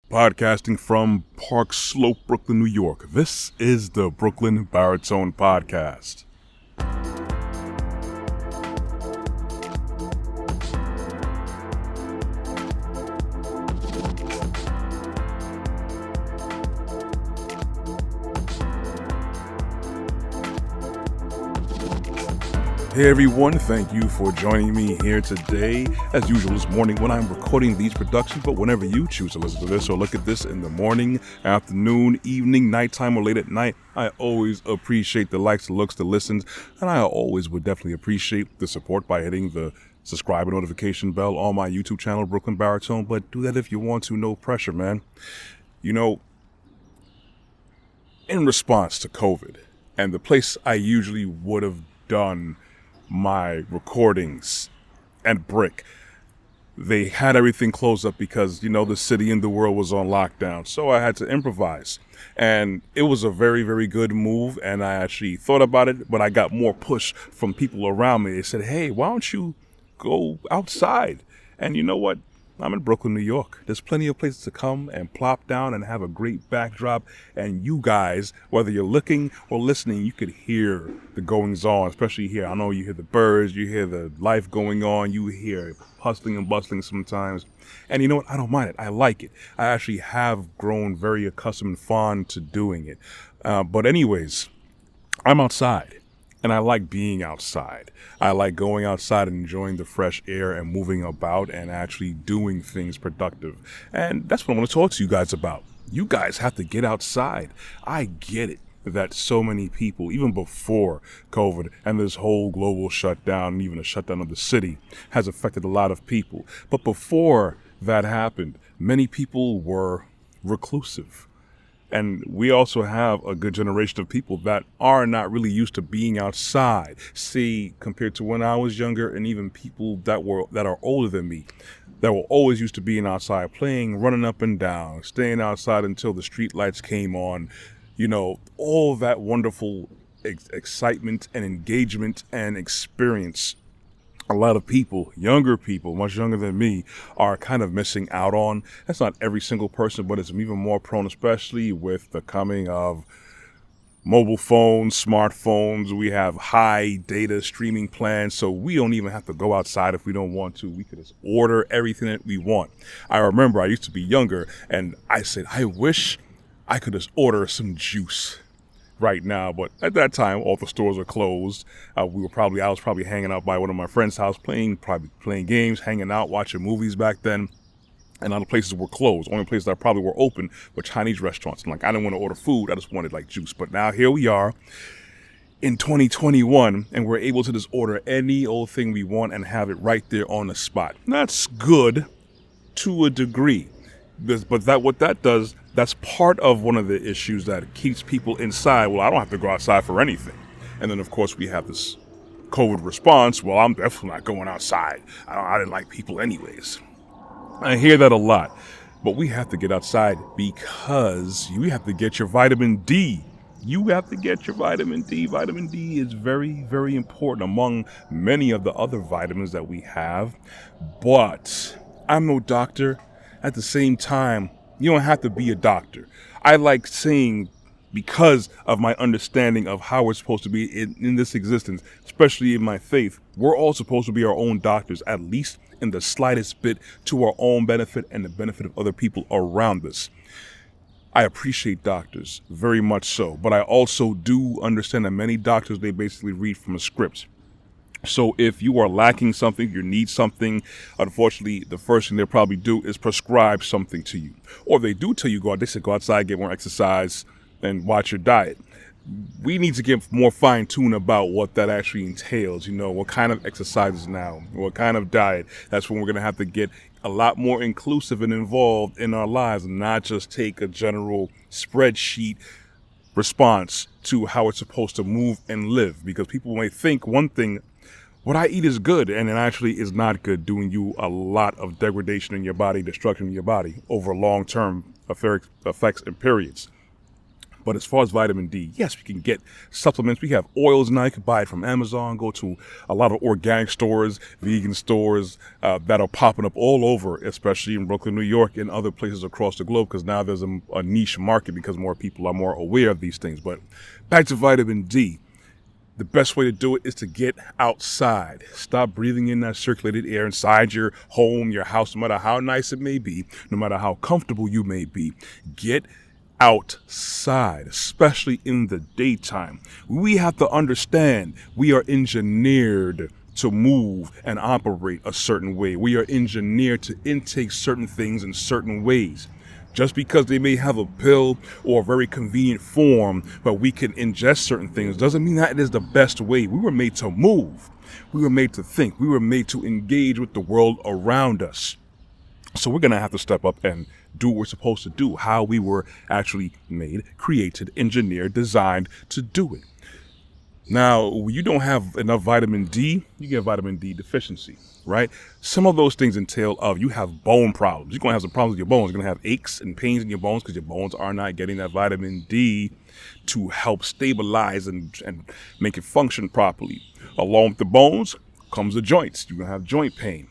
Podcasting from Park Slope, Brooklyn, New York. This is the Brooklyn Baritone Podcast. Hey everyone, thank you for joining me here today. As usual this morning when I'm recording these productions, but whenever you choose to listen to this or look at this in the morning, afternoon, evening, nighttime, or late at night, I always appreciate the likes, the looks, the listens, and I always would definitely appreciate the support by hitting the subscribe and notification bell on my YouTube channel, Brooklyn Baritone, but do that if you want to, no pressure, man. You know, in response to COVID, and the place I usually would have done my recordings and Brick, they had everything closed up because, the city and the world was on lockdown. So I had to improvise. And it was a very, very good move. And I actually thought about it, but I got more push from people around me. They said, hey, why don't you go outside? And you know what? I'm in Brooklyn, New York. There's plenty of places to come and plop down and have a great backdrop. And you guys, whether you're looking or listening, you could hear the goings on, especially here. I know you hear the birds, you hear the life going on, you hear hustling and bustling sometimes. And you know what? I don't mind it. I like it. I actually have grown very accustomed and fond to doing it. But anyways, I'm outside. And I like being outside. I like going outside and enjoying the fresh air and moving about and actually doing things productive. And that's what I want to talk to you guys about. You guys have to get outside. I get it that so many people, even before COVID and this whole global shutdown, and even a shutdown of the city, has affected a lot of people. But before that happened, many people were reclusive. And we also have a good generation of people that are not really used to being outside. See, compared to when I was younger, and even people that are older than me, that were always used to being outside, playing, running up and down, staying outside until the street lights came on. All that wonderful excitement and engagement and experience. A lot of people, younger people, much younger than me, are kind of missing out on. That's not every single person, but it's even more prone, especially with the coming of mobile phones, smartphones. We have high data streaming plans, so we don't even have to go outside if we don't want to. We could just order everything that we want. I remember I used to be younger, and I said, I wish I could just order some juice right now, but at that time all the stores were closed. I was probably hanging out by one of my friends' house, playing games, hanging out, watching movies back then, and other places were closed. Only places that probably were open were Chinese restaurants. And I didn't want to order food, I just wanted juice. But now here we are in 2021, and we're able to just order any old thing we want and have it right there on the spot. That's good to a degree. What that does, that's part of one of the issues that keeps people inside. Well, I don't have to go outside for anything. And then, of course, we have this COVID response. Well, I'm definitely not going outside. I didn't like people anyways. I hear that a lot. But we have to get outside because you have to get your vitamin D. You have to get your vitamin D. Vitamin D is very, very important among many of the other vitamins that we have. But I'm no doctor. At the same time, you don't have to be a doctor. I like saying, because of my understanding of how we're supposed to be in this existence, especially in my faith, we're all supposed to be our own doctors, at least in the slightest bit, to our own benefit and the benefit of other people around us. I appreciate doctors, very much so, but I also do understand that many doctors, they basically read from a script. So if you are lacking something, you need something, unfortunately, the first thing they'll probably do is prescribe something to you. Or they do tell you they say go outside, get more exercise, and watch your diet. We need to get more fine-tuned about what that actually entails. What kind of exercises now, what kind of diet. That's when we're going to have to get a lot more inclusive and involved in our lives, and not just take a general spreadsheet response to how it's supposed to move and live. Because people may think one thing, what I eat is good, and it actually is not good, doing you a lot of degradation in your body, destruction in your body over long-term effects and periods. But as far as vitamin D, yes, we can get supplements. We have oils now. You can buy it from Amazon, go to a lot of organic stores, vegan stores that are popping up all over, especially in Brooklyn, New York, and other places across the globe, because now there's a niche market because more people are more aware of these things. But back to vitamin D. The best way to do it is to get outside. Stop breathing in that circulated air inside your home, your house, no matter how nice it may be, no matter how comfortable you may be. Get outside, especially in the daytime. We have to understand we are engineered to move and operate a certain way. We are engineered to intake certain things in certain ways. Just because they may have a pill or a very convenient form, but we can ingest certain things, doesn't mean that it is the best way. We were made to move. We were made to think. We were made to engage with the world around us. So we're going to have to step up and do what we're supposed to do, how we were actually made, created, engineered, designed to do it. Now, when you don't have enough vitamin D, you get vitamin D deficiency, right? Some of those things entail of you have bone problems. You're going to have some problems with your bones. You're going to have aches and pains in your bones because your bones are not getting that vitamin D to help stabilize and make it function properly. Along with the bones comes the joints. You're going to have joint pain.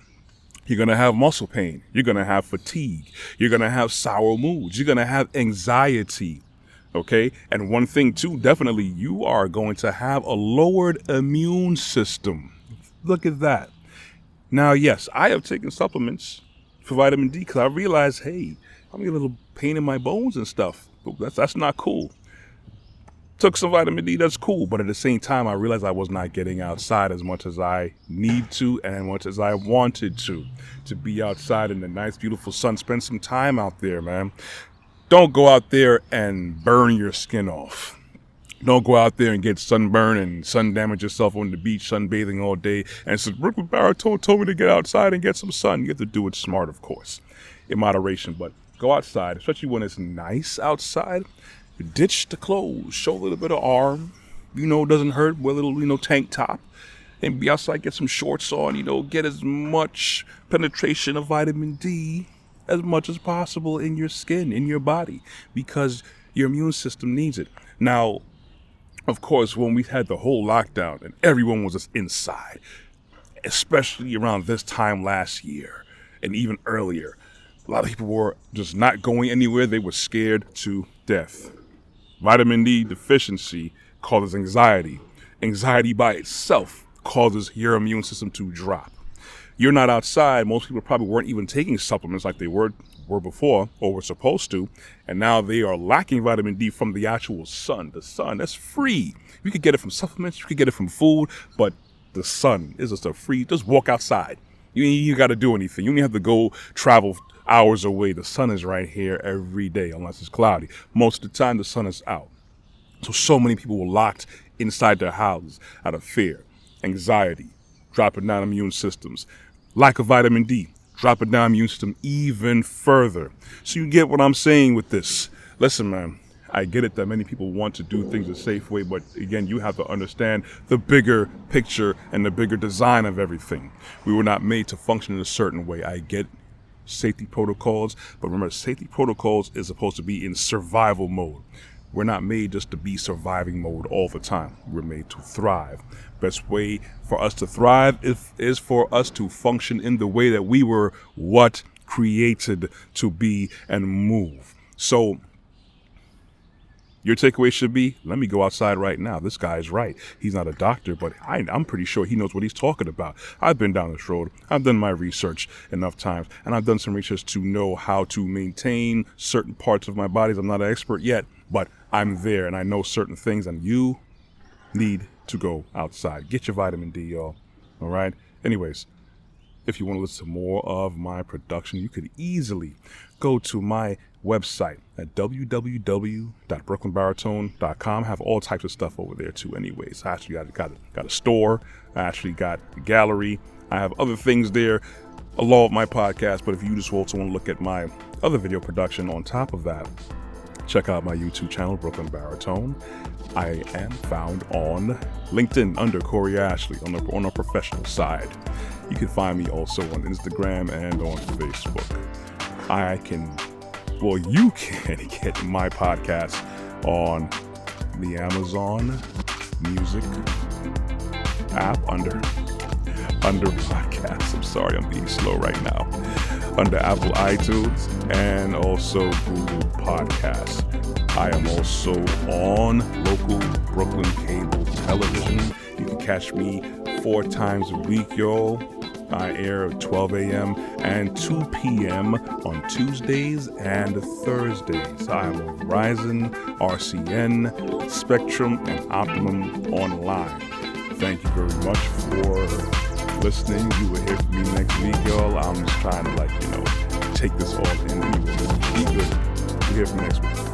You're going to have muscle pain. You're going to have fatigue. You're going to have sour moods. You're going to have anxiety. Okay. And one thing too, definitely you are going to have a lowered immune system. Look at that. Now, yes, I have taken supplements for vitamin D because I realized, hey, I'm getting a little pain in my bones and stuff. That's not cool. Took some vitamin D, that's cool. But at the same time, I realized I was not getting outside as much as I need to and as much as I wanted to be outside in the nice, beautiful sun. Spend some time out there, man. Don't go out there and burn your skin off. Don't go out there and get sunburn and sun damage yourself on the beach, sunbathing all day. And since Brooklyn Baritone told me to get outside and get some sun, you have to do it smart, of course, in moderation. But go outside, especially when it's nice outside. Ditch the clothes, show a little bit of arm, doesn't hurt, wear a little, tank top. And be outside, get some shorts on, get as much penetration of vitamin D as much as possible in your skin, in your body, because your immune system needs it. Now, of course, when we had the whole lockdown and everyone was just inside, especially around this time last year and even earlier, a lot of people were just not going anywhere. They were scared to death. Vitamin D deficiency causes anxiety. Anxiety by itself causes your immune system to drop. You're not outside. Most people probably weren't even taking supplements like they were before or were supposed to. And now they are lacking vitamin D from the actual sun. The sun, that's free. You could get it from supplements. You could get it from food. But the sun is just just walk outside. You got to do anything. You don't have to go travel hours away. The sun is right here every day unless it's cloudy. Most of the time, the sun is out. So many people were locked inside their houses out of fear, anxiety, dropping down immune systems. Lack of vitamin D, dropping down immune system even further. So you get what I'm saying with this. Listen, man, I get it that many people want to do things a safe way, but again, you have to understand the bigger picture and the bigger design of everything. We were not made to function in a certain way. I get safety protocols, but remember, safety protocols is supposed to be in survival mode. We're not made just to be surviving mode all the time. We're made to thrive. Best way for us to thrive is for us to function in the way that we were created to be and move. So your takeaway should be, let me go outside right now. This guy is right. He's not a doctor, but I'm pretty sure he knows what he's talking about. I've been down this road. I've done my research enough times, and I've done some research to know how to maintain certain parts of my body. I'm not an expert yet, but I'm there, and I know certain things, and you need to go outside. Get your vitamin D, y'all. All right? Anyways, if you want to listen to more of my production, you could easily go to my website at www.brooklynbaritone.com. I have all types of stuff over there too anyways. I actually got a store. I actually got a gallery. I have other things there along with my podcast, but if you just also want to look at my other video production on top of that, check out my YouTube channel, Brooklyn Baritone. I am found on LinkedIn under Corey Ashley on a professional side. You can find me also on Instagram and on Facebook. You can get my podcast on the Amazon Music app under podcasts. I'm sorry, I'm being slow right now. Under Apple iTunes and also Google Podcasts. I am also on local Brooklyn cable television. You can catch me 4 times a week, y'all. I air at 12 a.m. and 2 p.m. on Tuesdays and Thursdays. I am on Verizon, RCN, Spectrum, and Optimum Online. Thank you very much for listening. You will hear from me next week, y'all. I'm just trying to take this all in anyway. Be good. We'll hear from next week.